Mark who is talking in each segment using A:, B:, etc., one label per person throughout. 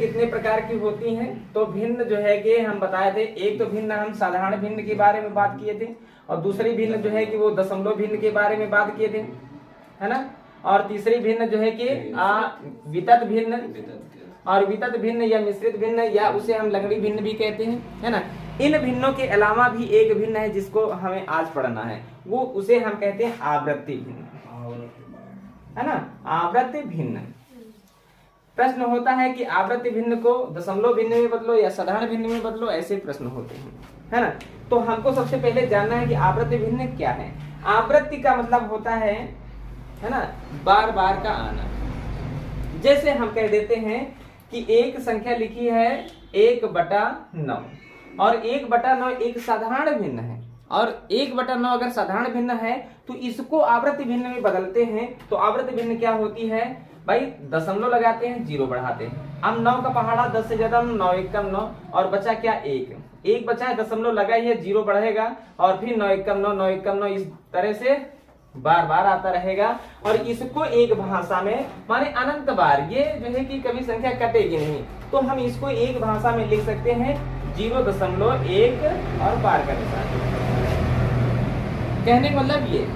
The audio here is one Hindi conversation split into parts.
A: कितने प्रकार की होती हैं? तो भिन्न जो है कि हम बताए थे, एक तो भिन्न हम साधारण भिन्न के बारे में बात किए थे, और दूसरी भिन्न जो है कि वो दशमलव भिन्न के बारे में बात किए थे, है ना। और तीसरी भिन्न जो है कि वितत भिन्न, और वितत भिन्न या मिश्रित भिन्न, या उसे हम लंगड़ी भिन्न भी कहते हैं, है ना। इन भिन्नों के अलावा भी एक भिन्न है जिसको हमें आज पढ़ना है, वो उसे हम कहते हैं आवृत्ति भिन्न, है ना। आवृत्ति भिन्न प्रश्न होता है कि आवृत्ति भिन्न को दशमलव भिन्न में बदलो या साधारण भिन्न में बदलो, ऐसे प्रश्न होते हैं, है ना। तो हमको सबसे पहले जानना है कि आवृत्ति भिन्न क्या है। आवृत्ति का मतलब होता है ना, बार बार का आना। जैसे हम कह देते हैं कि एक संख्या लिखी है 1/9, और 1/9 एक साधारण भिन्न है, और 1/9 अगर साधारण भिन्न है तो इसको आवृत्ति भिन्न में बदलते हैं। तो आवृत्ति भिन्न क्या होती है भाई? दशमलव लगाते हैं, 0 बढ़ाते हैं। अब 9 का पहाड़ा 10 से ज्यादा 9, 1 कम 9, और बचा क्या? 1 बचा है, दशमलव लगाइए, 0 बढ़ेगा, और फिर 9 1 कम 9, 9 1 कम 9, इस तरह से बार बार आता रहेगा। और इसको एक भाषा में माने अनंत बार, ये जो है कि कभी संख्या कटेगी नहीं, तो हम इसको एक भाषा में लिख सकते हैं 0.1 और बार का निशान। कहने का मतलब ये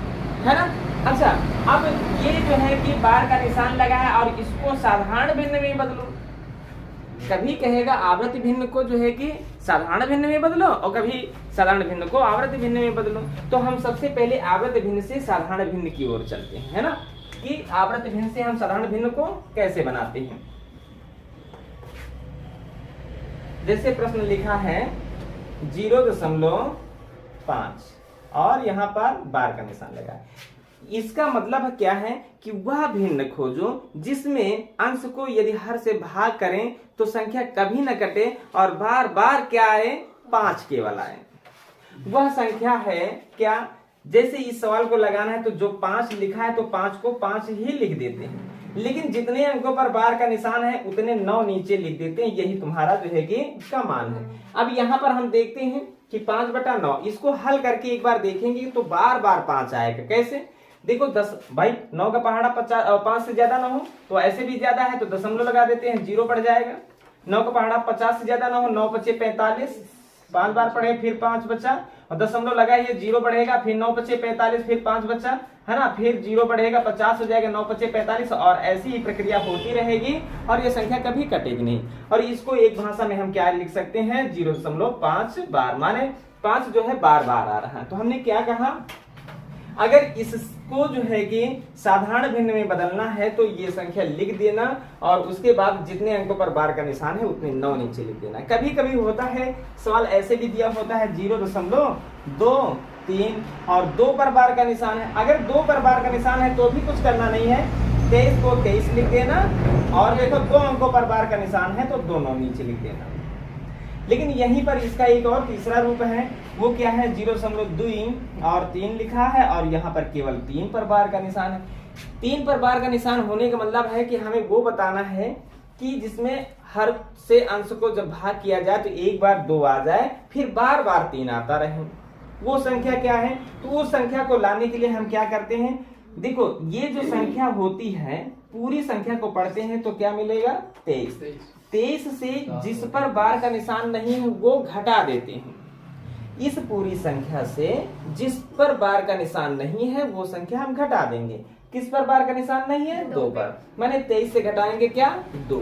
A: है ना। अच्छा, अब ये जो है कि बार का निशान लगा है और इसको साधारण भिन्न में बदलो। कभी कहेगा आवृत्ति भिन्न को जो है कि साधारण भिन्न में बदलो, और कभी साधारण भिन्न को आवृत्ति भिन्न में बदलो। तो हम सबसे पहले आवृत्ति भिन्न से साधारण भिन्न की ओर चलते हैं, है ना, कि आवृत्ति भिन्न से हम साधारण भिन्न को कैसे बनाते हैं। जैसे प्रश्न लिखा है 0.5 और यहाँ पर बार का निशान लगा है। इसका मतलब क्या है कि वह भिन्न खोजो जिसमें अंश को यदि हर से भाग करें तो संख्या कभी न कटे और बार बार क्या आए? 5 केवल आए। वह संख्या है क्या? जैसे इस सवाल को लगाना है तो जो 5 लिखा है तो 5 को 5 ही लिख देते हैं, लेकिन जितने अंकों पर बार का निशान है उतने 9 नीचे लिख देते हैं। यही तुम्हारा जो है कि इसका मान है। अब यहाँ पर हम देखते हैं कि 5/9, इसको हल करके एक बार देखेंगे तो बार बार 5 आएगा। कैसे? देखो 10 भाई 9 का पहाड़ा 5 से ज्यादा ना हो तो ऐसे भी ज्यादा है तो दशमलव लगा देते हैं, 0 बढ़ जाएगा। 9 का पहाड़ा 50 से ज्यादा ना हो, 9 × 5 = 45, 5 बार पढ़े फिर 5 बचा, और दशमलव लगाइए, 0 बढ़ेगा, फिर 9 × 5 = 45, फिर 5 बचा, है ना, फिर 0 बढ़ेगा, 50 हो जाएगा, 9 × 5 = 45, और ऐसी ही प्रक्रिया होती रहेगी और ये संख्या कभी कटेगी नहीं। और इसको एक भाषा में हम क्या लिख सकते हैं? 0.5 बार, माने 5 जो है बार बार आ रहा है। तो हमने क्या कहा? अगर इसको जो है कि साधारण भिन्न में बदलना है तो ये संख्या लिख देना, और उसके बाद जितने अंकों पर बार का निशान है उतने 9 नीचे लिख देना। कभी कभी होता है सवाल ऐसे भी दिया होता है 0.2, 3 और 2 पर बार का निशान है। अगर 2 पर बार का निशान है तो भी कुछ करना नहीं है, 23 को 23 लिख देना, और देखो 2 अंकों पर बार का निशान है तो 2 9 नीचे लिख देना। लेकिन यहीं पर इसका एक और तीसरा रूप है, वो क्या है? 0.2 और 3 लिखा है और यहाँ पर केवल 3 पर बार का निशान है। 3 पर बार का निशान होने का मतलब है कि हमें वो बताना है कि जिसमें हर से अंश को जब भाग किया जाए तो एक बार 2 आ जाए, फिर बार बार 3 आता रहे। वो संख्या क्या है? तो उस संख्या को लाने के लिए हम क्या करते हैं? देखो ये जो संख्या होती है पूरी संख्या को पढ़ते हैं तो क्या मिलेगा? 23 से जिस पर बार का निशान नहीं है वो घटा देते हैं। इस पूरी संख्या से जिस पर बार का निशान नहीं है वो संख्या हम घटा देंगे। किस पर बार का निशान नहीं है? 2 पर, माने 23 से घटाएंगे क्या? 2।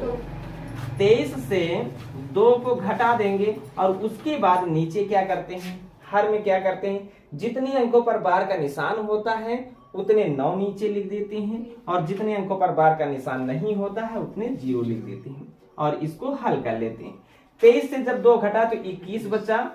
A: 23 से 2 को घटा देंगे और उसके बाद नीचे क्या करते हैं? हर में क्या करते हैं? जितने अंकों पर बार का निशान होता है उतने 9 नीचे लिख देते हैं, और जितने अंकों पर बार का निशान नहीं होता है उतने 0 लिख देते हैं, और इसको हल कर लेते हैं। 23 से जब 2 घटा तो 21 बचा,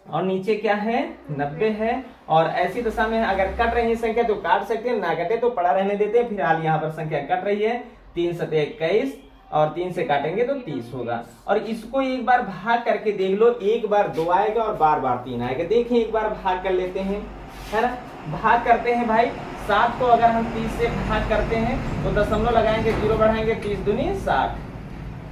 A: और नीचे क्या है? 90 है। और ऐसी दशा में अगर कट रही है संख्या तो काट सकते हैं, ना कटे तो पड़ा रहने देते हैं। फिलहाल यहाँ पर संख्या कट रही है, 3 × 7 = 21, और 3 से काटेंगे तो 30 होगा। और इसको एक बार भाग करके देख लो, एक बार 2 आएगा और बार बार 3 आएगा। देखिए एक बार भाग कर लेते हैं, है ना। भाग करते हैं भाई, 7 को अगर हम 30 से भाग करते हैं तो दशमलव लगाएंगे, 0 बढ़ाएंगे, 30 दूनी 60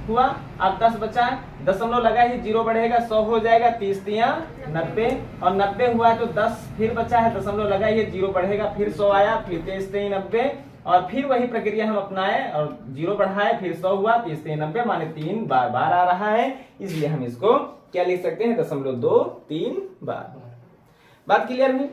A: हुआ। अब 10 बचा, दशमलव लगाइए, 0 बढ़ेगा, 100 हो जाएगा, 30 × 3 = 90, और 90 हुआ है तो 10 फिर बचा है, दशमलव लगाइए, 0 बढ़ेगा, फिर 100 आया, फिर 23 × 3 = 90, और फिर वही प्रक्रिया हम अपनाए और 0 बढ़ाए, फिर 100 हुआ, 30 से 90 माने 3 बार बार आ रहा है, इसलिए हम इसको क्या लिख सकते हैं 0.23 बार। बात क्लियर हुई?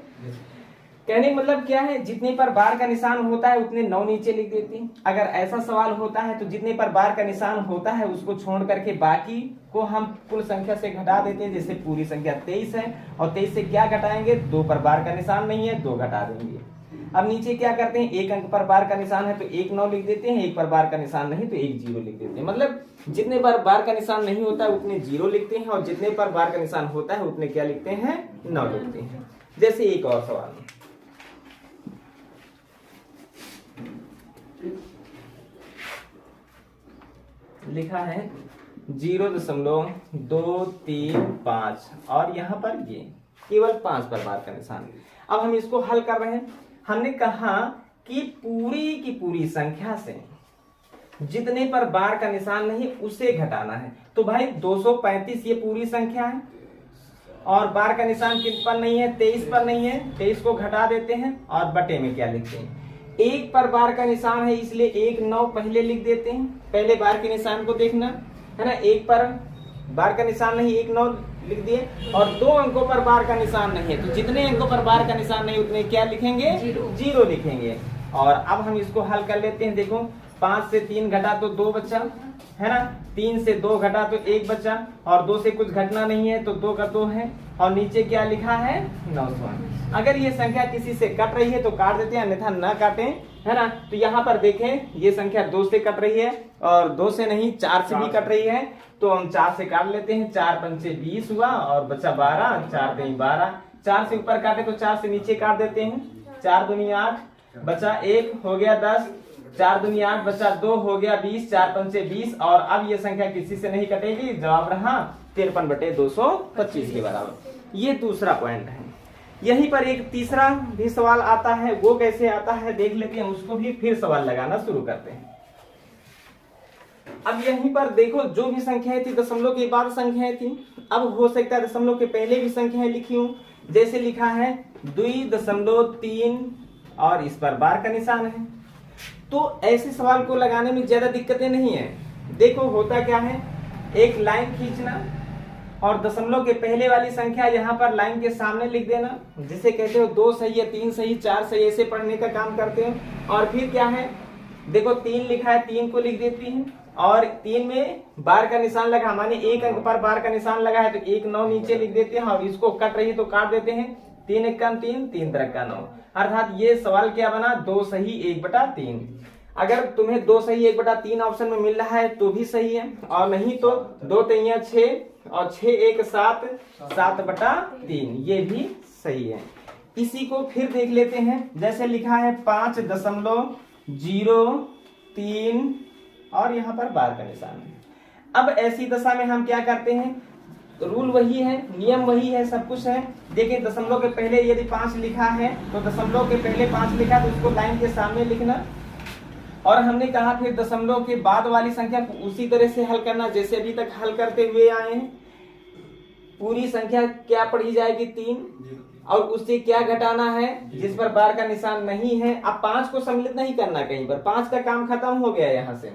A: कहने का मतलब क्या है, जितने पर बार का निशान होता है उतने 9 नीचे लिख देते हैं। अगर ऐसा सवाल होता है तो जितने पर बार का निशान होता है उसको छोड़ करके बाकी को हम कुल संख्या से घटा देते हैं। जैसे पूरी संख्या 23 है और 23 से क्या घटाएंगे, 2 पर बार का निशान नहीं है, 2 घटा देंगे। अब नीचे क्या करते हैं, 1 अंक पर बार का निशान है तो 1 9 लिख देते हैं, 1 पर बार का निशान नहीं तो 1 0 लिख देते हैं। मतलब जितने पर बार का निशान नहीं होता है उतने 0 लिखते हैं और जितने पर बार का निशान होता है उतने क्या लिखते हैं, 9 लिखते हैं। जैसे एक और सवाल लिखा है 0.235 और यहाँ पर ये केवल 5 पर बार का निशान। अब हम इसको हल कर रहे हैं। हमने कहा कि पूरी की पूरी संख्या से जितने पर बार का निशान नहीं उसे घटाना है। तो भाई 235 ये पूरी संख्या है और बार का निशान किस पर नहीं है, 23 पर नहीं है, 23 को घटा देते हैं और बटे में क्या लिखते हैं, 1 पर बार का निशान है इसलिए 1 9 पहले लिख देते हैं। पहले बार के निशान को देखना है ना, 1 पर बार का निशान नहीं 1 9 लिख दिए और 2 अंकों पर बार का निशान नहीं है तो जितने अंकों पर बार का निशान नहीं उतने क्या लिखेंगे, 0 लिखेंगे। और अब हम इसको हल कर लेते हैं। देखो 5 से 3 घटा तो 2 बचा है ना, 3 से 2 घटा तो 1 बचा और 2 से कुछ घटना नहीं है तो 2 का 2 है और नीचे क्या लिखा है 900। अगर ये संख्या किसी से कट रही है तो काट देते हैं, अन्यथा न काटें, है ना। तो यहाँ पर देखें ये संख्या 2 से कट रही है और 2 से नहीं 4 से भी कट रही है तो हम 4 से काट लेते हैं। 4 पंचे 20 हुआ और बचा 12, 4 दूनी 12। 4 से ऊपर काटे तो 4 से नीचे काट देते हैं। 4 दूनी 8 बचा 1 हो गया 10, 4 दूनी 8 बचा 2 हो गया 20, 4 पंचे 20 और अब ये संख्या किसी से नहीं कटेगी। जवाब रहा 53/225 के बराबर। ये दूसरा पॉइंट है। यहीं पर एक तीसरा भी सवाल आता है, वो कैसे आता है देख लेते हैं, उसको भी फिर सवाल लगाना शुरू करते हैं। अब यहीं पर देखो जो भी संख्याएं थी दशमलव के बाद संख्याएं थी, अब हो सकता है दशमलव के पहले भी संख्याएं लिखी हूं। जैसे लिखा है 2.3 और इस पर बार का निशान है। तो ऐसे सवाल को लगाने में ज्यादा दिक्कतें नहीं है। देखो होता क्या है, एक लाइन खींचना और दशमलव के पहले वाली संख्या यहाँ पर लाइन के सामने लिख देना, जिसे कहते हो 2 सही है, 3 सही, 4 सही, ऐसे पढ़ने का काम करते हो। और फिर क्या है, देखो 3 लिखा है, 3 को लिख देती है और 3 में बार का निशान लगा, माने 1 अंक पर बार का निशान लगा है तो 1 9 नीचे लिख देते हैं और इसको कट रही है तो काट देते हैं। 3 1 3, 3 3 9, अर्थात ये सवाल क्या बना, 2 सही 1/3। अगर तुम्हें 2 सही 1/3 ऑप्शन में मिल रहा है तो भी सही है और नहीं तो 2 3 6 और 6 1 7, 7/3 ये भी सही है। इसी को फिर देख लेते हैं। जैसे लिखा है 5.03 और यहाँ पर बार का निशान है। अब ऐसी दशा में हम क्या करते हैं, रूल वही है, नियम वही है, सब कुछ है। देखिए दशमलव के पहले यदि 5 लिखा है तो दशमलव के पहले 5 लिखा तो उसको लाइन के सामने लिखना और हमने कहा फिर दशमलव के बाद वाली संख्या को उसी तरह से हल करना जैसे अभी तक हल करते हुए आए हैं। पूरी संख्या क्या पढ़ी जाएगी 3 और उससे क्या घटाना है जिस पर बार का निशान नहीं है। अब 5 को सम्मिलित नहीं करना कहीं पर, 5 का काम खत्म हो गया यहाँ से।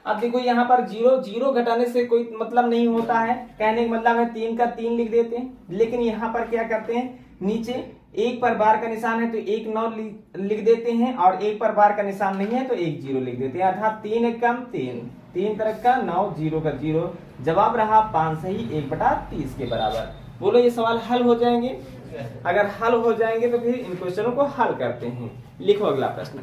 A: अब देखो यहाँ पर 0 घटाने से कोई मतलब नहीं होता है, कहने का मतलब है 3 का 3 लिख देते हैं। लेकिन यहाँ पर क्या करते हैं, नीचे 1 पर बार का निशान है तो 1 9 लिख देते हैं और 1 पर बार का निशान नहीं है तो 1 0 लिख देते हैं। अर्थात 3 1 3, 3 तरह का 9, 0 का 0। जवाब रहा 5 सही 1/30 के बराबर। बोलो ये सवाल हल हो जाएंगे? अगर हल हो जाएंगे तो फिर इन क्वेश्चनों को हल करते हैं। लिखो अगला प्रश्न।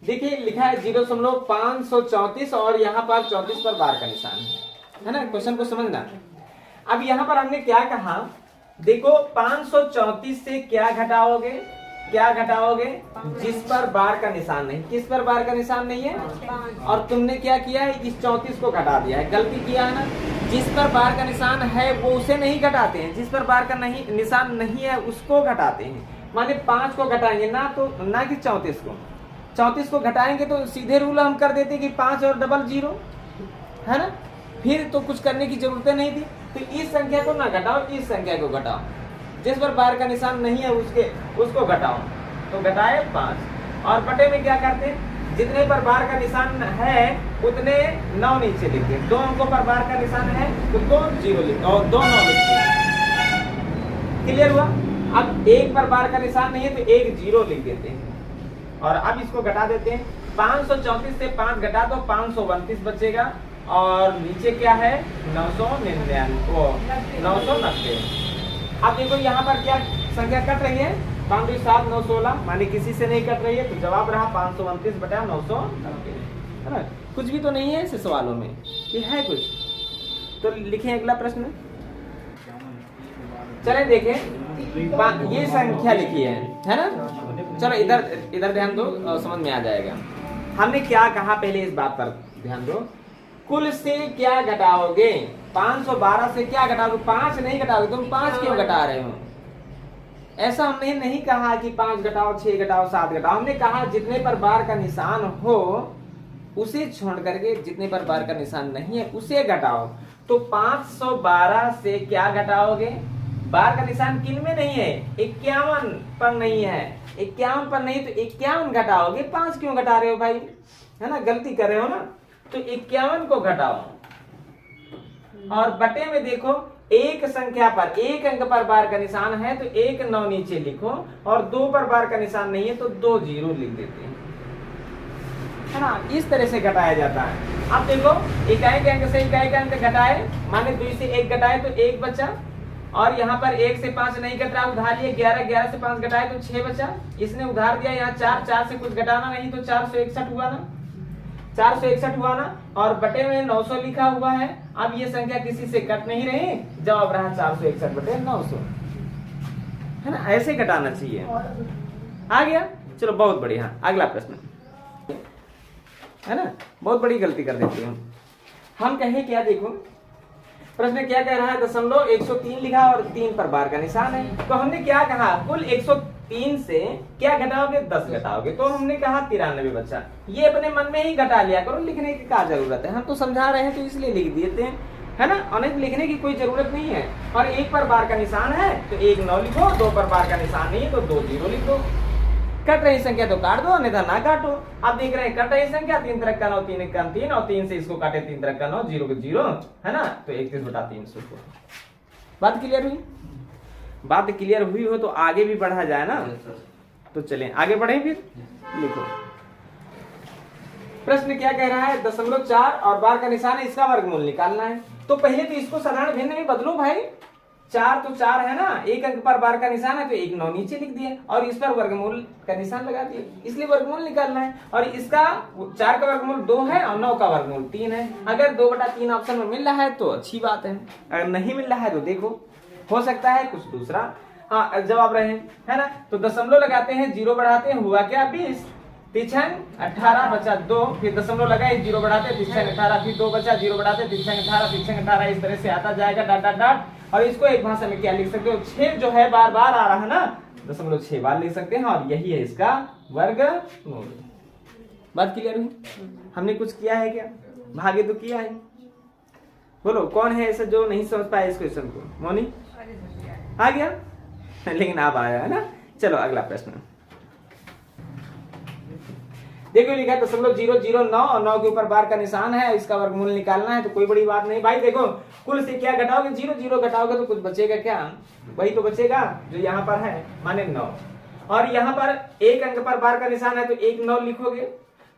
A: देखिए लिखा है 0.534 और यहाँ पर 34 पर बार का निशान है ना। क्वेश्चन को समझना। अब यहाँ पर हमने क्या कहा, देखो 534 से क्या घटाओगे, क्या घटाओगे जिस पर बार का निशान नहीं। किस पर बार का निशान नहीं है, और तुमने क्या किया है, इस 34 को घटा दिया है। गलती किया है ना, जिस पर बार का निशान है वो उसे नहीं घटाते हैं, जिस पर बार का निशान नहीं है उसको घटाते हैं। माने 5 को घटाएंगे ना, तो ना कि 34 को। 34 को घटाएंगे तो सीधे रूल हम कर देते कि 5 और डबल 0 है ना, फिर तो कुछ करने की जरूरत नहीं थी। तो इस संख्या को ना घटाओ, इस संख्या को घटाओ, जिस पर बार का निशान नहीं है उसको घटाओ। तो घटाए 5 और बटे में क्या करते हैं, जितने पर बार का निशान है उतने 9 नीचे लिखते हैं। 2 अंकों पर बार का निशान है तो 2 0 लिखते और 2 9 लिखते हैं। क्लियर हुआ। अब 1 पर बार का निशान नहीं है तो 1 0 लिख देते हैं और अब इसको घटा देते हैं। 534 से 5 घटा दो 529 बचेगा और नीचे क्या है 990। अब देखो यहाँ पर क्या संख्या कट रही है 5 2 7 9 16 माने किसी से नहीं कट रही है तो जवाब रहा 529 बटा 990 है ना। कुछ भी तो नहीं है इस सवालों में कि है कुछ, तो लिखें अगला प्रश्न। चले देखें ये संख्या लिखी है ना। चलो इधर ध्यान दो समझ में आ जाएगा। हमने क्या कहा पहले इस बात पर ध्यान दो। कुल से क्या घटाओगे, 512 से क्या घटाओगे, 5 नहीं घटाओगे। तुम 5 क्यों घटा रहे हो? ऐसा हमने नहीं कहा कि 5 घटाओ 6 घटाओ 7 घटाओ। हमने कहा जितने पर बार का निशान हो उसे छोड़ करके जितने पर बार का निशान नहीं है उसे घटाओ। तो 512 से क्या घटाओगे, बार का निशान किन में नहीं है, 51 पर नहीं है। 51 पर नहीं तो 51 घटाओगे। 5 क्यों घटा रहे हो भाई, है ना, गलती कर रहे हो ना। तो 51 को घटाओ और बटे में देखो एक संख्या पर 1 अंक पर बार का निशान है तो 1 9 नीचे लिखो और 2 पर बार का निशान नहीं है तो 2 0 लिख देते हैं, है ना। इस तरह से घटाया जाता है। अब देखो इकाई के अंक से इकाई का अंक घटाए माने 2 से 1 घटाए तो 1 बचा और यहाँ पर 1 से 5 नहीं घटा उधार लिए 11 से 5 घटाए तो 6 बचा। इसने उधार दिया यहाँ 4 से कुछ घटाना नहीं तो 461 हुआ ना, 461 हुआ ना और बटे में 900 लिखा हुआ है। अब ये संख्या किसी से कट नहीं रही, जवाब रहा 461 बटे 900, है ना। ऐसे घटाना चाहिए। आ गया, चलो बहुत बढ़िया। अगला प्रश्न है ना, बहुत बड़ी गलती कर देते हैं हम कहें क्या, देखो प्रश्न क्या कह रहा है, 103 लिखा और 3 पर बार का निशान है। तो हमने क्या कहा, कुल 103 से क्या घटाओगे, 10 घटाओगे। तो हमने कहा 93 बचा। ये अपने मन में ही घटा लिया करो, लिखने की क्या जरूरत है। हम तो समझा रहे हैं तो इसलिए लिख देते हैं, है ना। और लिखने की कोई जरूरत नहीं है। और 1 पर बार का निशान है तो 1 9 लिखो, 2 पर बार का निशान नहीं है तो 2 0 लिखो। कट रही संख्या तो काट दो, अन्यथा ना काटो। अब देख रहे हैं कट रही संख्या 3 तरह का 9 3 1 3 और 3 से इसको काटे 3 तरह का 9 0 को 0, है ना। तो 31 बटा 300। बात क्लियर हुई? बात क्लियर हुई हो तो आगे भी बढ़ा जाए ना। तो चलें आगे बढ़े फिर लिखो। प्रश्न क्या कह रहा है, 0.4 और बार का निशान है, इसका वर्गमूल निकालना है। तो पहले तो इसको साधारण भिन्न में बदलो भाई। 4 तो 4 है ना, 1 अंक पर बार का निशान है तो 1 9 नीचे लिख दिया और इस पर वर्गमूल का निशान लगा दिया, इसलिए वर्गमूल निकालना है। और इसका 4 का वर्गमूल 2 है और 9 का वर्गमूल 3 है। अगर 2/3 ऑप्शन में मिल रहा है तो अच्छी बात है, अगर नहीं मिल रहा है तो देखो हो सकता है कुछ दूसरा हाँ जवाब रहे, है ना। तो दशमलव लगाते हैं, 0 बढ़ाते हैं, हुआ क्या 20, 3 18 बचा 2, फिर दशमलव लगाए 0 बढ़ाते 3 18, फिर 2 बचा 0 बढ़ाते 3 18 3 18, इस तरह से आता जाएगा डॉट डॉट डॉट। और इसको एक भाषा में क्या लिख सकते हो, 6 जो है बार बार आ रहा है ना, 0.6 बार लिख सकते हैं और यही है इसका वर्गमूल। बात क्लियर हुई? हमने कुछ किया है क्या, भागे तो किया है। बोलो कौन है ऐसा जो नहीं समझ पाया इस क्वेश्चन को? मोनी आ गया लेकिन अब आया, है ना। चलो अगला प्रश्न देखो, लिखा है 0.009 और 9 के ऊपर बार का निशान है, इसका वर्गमूल निकालना है। तो कोई बड़ी बात नहीं भाई। देखो कुल से क्या घटाओगे, 0 0 घटाओगे तो कुछ बचेगा क्या, वही तो बचेगा जो यहाँ पर है माने 9। और यहाँ पर 1 अंक पर बार का निशान है तो 1 9 लिखोगे,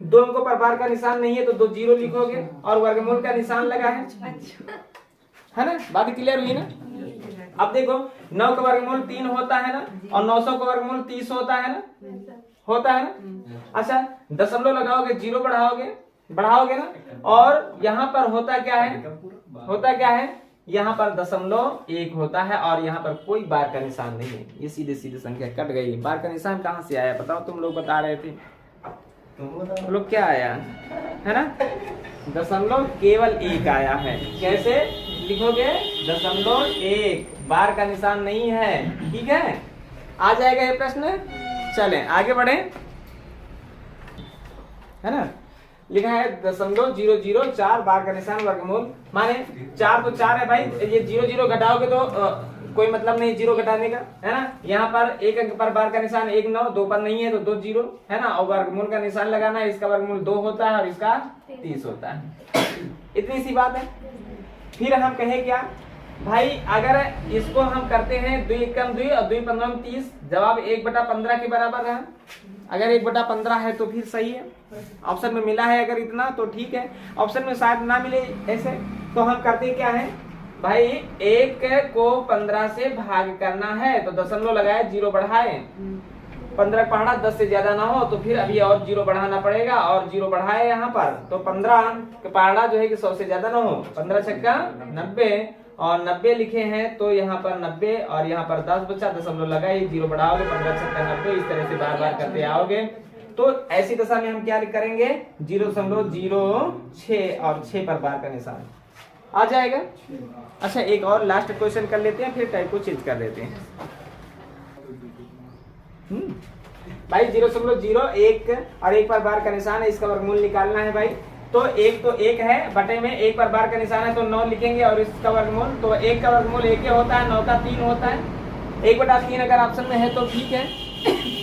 A: 2 अंकों पर बार का निशान नहीं है तो 2 0 लिखोगे और वर्गमूल का निशान लगा है ना। बात क्लियर हुई ना। अब देखो 9 का वर्गमूल 3 होता है ना और 900 का वर्गमूल 30 होता है ना, होता है ना। अच्छा दशमलव लगाओगे, 0 बढ़ाओगे ना, और यहाँ पर होता क्या है, यहाँ पर 0.1 होता है और यहाँ पर कोई बार का निशान नहीं है। ये सीधे सीधे संख्या कट गई। बार का निशान कहाँ से आया बताओ, तुम लोग बता रहे थे, तुम लोग क्या आया है ना, दशमलव केवल 1 आया है। कैसे लिखोगे, 0.1, बार का निशान नहीं है, ठीक है। आ जाएगा ये प्रश्न। चलें आगे बढ़े, है ना। लिखा है 0.004 बार का निशान वर्गमूल, माने 4 तो 4 है भाई, ये 0 घटाओगे तो कोई मतलब नहीं 0 घटाने का, है ना। यहाँ पर 1 अंक पर बार का निशान 1 9, 2 पर नहीं है तो 2 0, है ना। और वर्गमूल का निशान लगाना है, इसका वर्गमूल 2 होता है और इसका 30 होता है। इतनी सी बात है। फिर हम कहे क्या भाई, अगर इसको हम करते हैं 2 एकम 2 और 2 15 30, जवाब 1/15 के बराबर है। अगर 1/15 है तो फिर सही है, ऑप्शन में मिला है अगर इतना तो ठीक है, ऑप्शन में शायद ना मिले ऐसे, तो हम करते क्या है भाई, 1 को 15 से भाग करना है तो दशमलव लगाए, 0 बढ़ाए, 15 पढ़ा 10 से ज्यादा ना हो तो फिर अभी और 0 बढ़ाना पड़ेगा, और 0 बढ़ाए यहाँ पर तो 15 का पहाड़ा जो है कि 100 से ज्यादा ना हो, 15 छक्का 90, और 90 लिखे हैं तो यहाँ पर 90 और यहाँ पर 10 बचा, दशमलव लगाए, 0 बढ़ाओगे, 15 छक्का 90, इस तरह से बार बार करते आओगे। तो ऐसी दशा में हम क्या करेंगे, 0.06 और 6 पर बार का निशान आ जाएगा। अच्छा एक और लास्ट क्वेश्चन कर लेते हैं, फिर टाइप को चेंज कर लेते हैं। भाई 0.01 और 1 पर बार का निशान है, इसका वर्गमूल निकालना है भाई। तो 1 है बटे में 1 पर बार का निशान है तो 9 लिखेंगे, और इसका वर्गमूल तो 1 का वर्गमूल 1 होता है, 9 का 3 होता है। 1/3 अगर ऑप्शन में है तो ठीक है,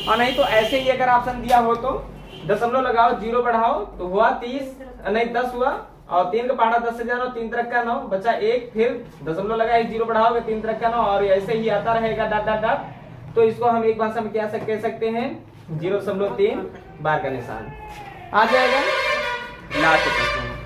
A: और नहीं तो ऐसे ही अगर ऑप्शन दिया हो तो दशमलव लगाओ, 0 बढ़ाओ तो हुआ 30, नहीं 10 हुआ, और 3 का पहाड़ा 10 से ज्यादा, 3 तरह का 9 बचा 1, फिर दशमलव लगाए, 0 बढ़ाओगे, 3 तरह का 9, और ऐसे ही आता रहेगा डॉट डॉट डॉट। तो इसको हम एक भाषा में क्या कह सकते हैं, 0.3 बार का निशान आ जाएगा। Last question